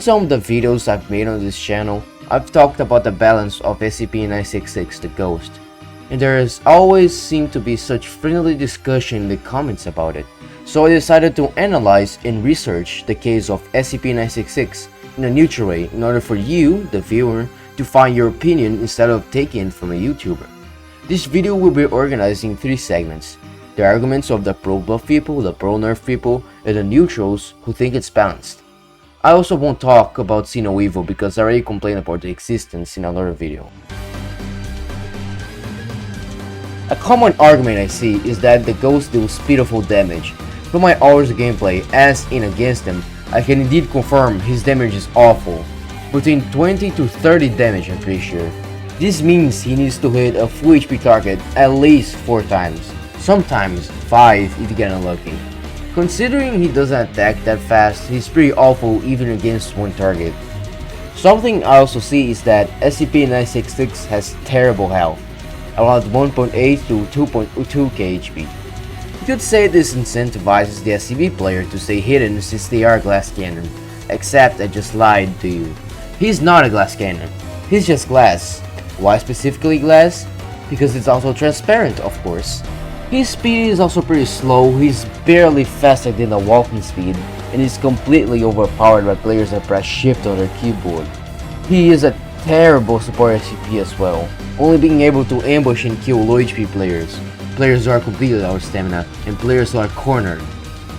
some of the videos I've made on this channel, I've talked about the balance of SCP-966, the ghost, and there has always seemed to be such friendly discussion in the comments about it. So I decided to analyze and research the case of SCP-966 in a neutral way in order for you, the viewer, to find your opinion instead of taking it from a YouTuber. This video will be organized in 3 segments: the arguments of the pro-buff people, the pro-nerf people, and the neutrals who think it's balanced. I also won't talk about See No Evil because I already complained about the existence in another video. A common argument I see is that the ghosts deals pitiful damage. From my hours of gameplay as in against him, I can indeed confirm his damage is awful. Between 20 to 30 damage, I'm pretty sure. This means he needs to hit a full HP target at least 4 times, sometimes 5 if you get unlucky. Considering he doesn't attack that fast, he's pretty awful even against one target. Something I also see is that SCP-966 has terrible health, around 1.8 to 2.2k HP. You could say this incentivizes the SCP player to stay hidden since they are glass cannon, except I just lied to you. He's not a glass cannon, he's just glass. Why specifically glass? Because it's also transparent, of course. His speed is also pretty slow, he's barely faster than the walking speed, and is completely overpowered by players that press shift on their keyboard. He is a terrible support SCP as well, only being able to ambush and kill low HP players, players who are completely out of stamina, and players who are cornered.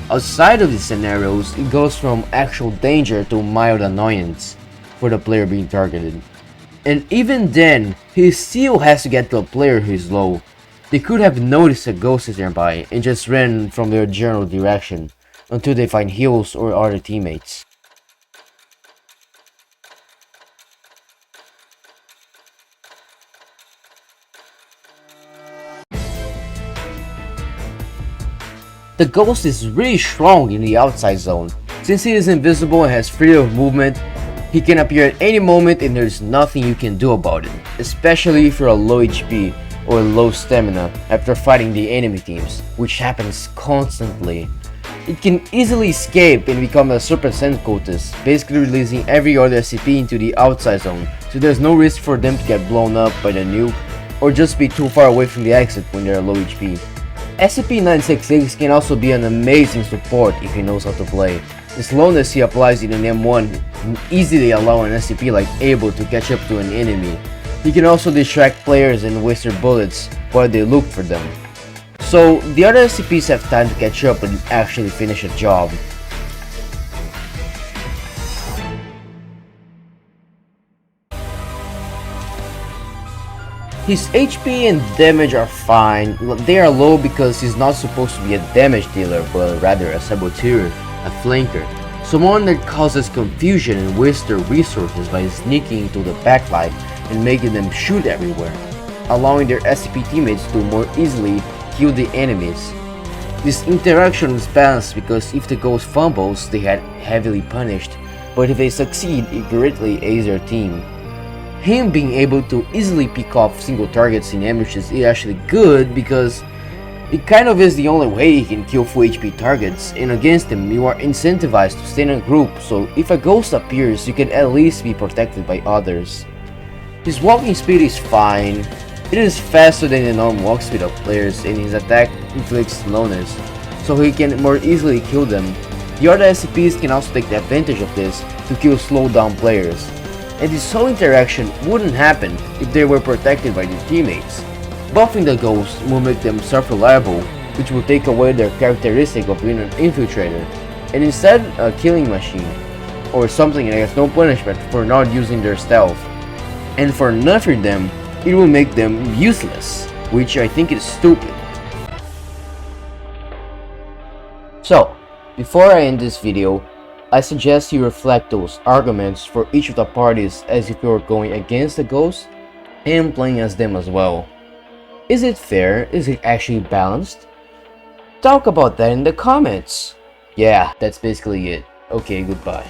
Outside of these scenarios, it goes from actual danger to mild annoyance for the player being targeted. And even then, he still has to get to a player who is low. They could have noticed a ghost is nearby and just ran from their general direction until they find heals or other teammates. The ghost is really strong in the outside zone. Since he is invisible and has freedom of movement, he can appear at any moment and there's nothing you can do about it, especially if you're a low HP or low stamina after fighting the enemy teams, which happens constantly. It can easily escape and become a Super Saiyan cultist, basically releasing every other SCP into the outside zone, so there's no risk for them to get blown up by the nuke or just be too far away from the exit when they're low HP. SCP-966 can also be an amazing support if he knows how to play. The slowness he applies in an M1 can easily allow an SCP like Able to catch up to an enemy. He can also distract players and waste their bullets while they look for them. So the other SCPs have time to catch up and actually finish a job. His HP and damage are fine. They are low because he's not supposed to be a damage dealer, but rather a saboteur, a flanker. Someone that causes confusion and wastes their resources by sneaking into the backline and making them shoot everywhere, allowing their SCP teammates to more easily kill the enemies. This interaction is balanced because if the ghost fumbles, they get heavily punished, but if they succeed, it greatly aids their team. Him being able to easily pick off single targets in ambushes is actually good because it kind of is the only way he can kill full HP targets, and against him you are incentivized to stay in a group, so if a ghost appears you can at least be protected by others. His walking speed is fine, it is faster than the normal walk speed of players, and his attack inflicts slowness, so he can more easily kill them. The other SCPs can also take the advantage of this to kill slowed down players. And this whole interaction wouldn't happen if they were protected by their teammates. Buffing the ghost will make them self-reliable, which will take away their characteristic of being an infiltrator, and instead a killing machine, or something that has no punishment for not using their stealth. And for nerfing them, it will make them useless, which I think is stupid. So, before I end this video, I suggest you reflect those arguments for each of the parties as if you were going against the ghost and playing as them as well. Is it fair? Is it actually balanced? Talk about that in the comments. Yeah, that's basically it. Okay, goodbye.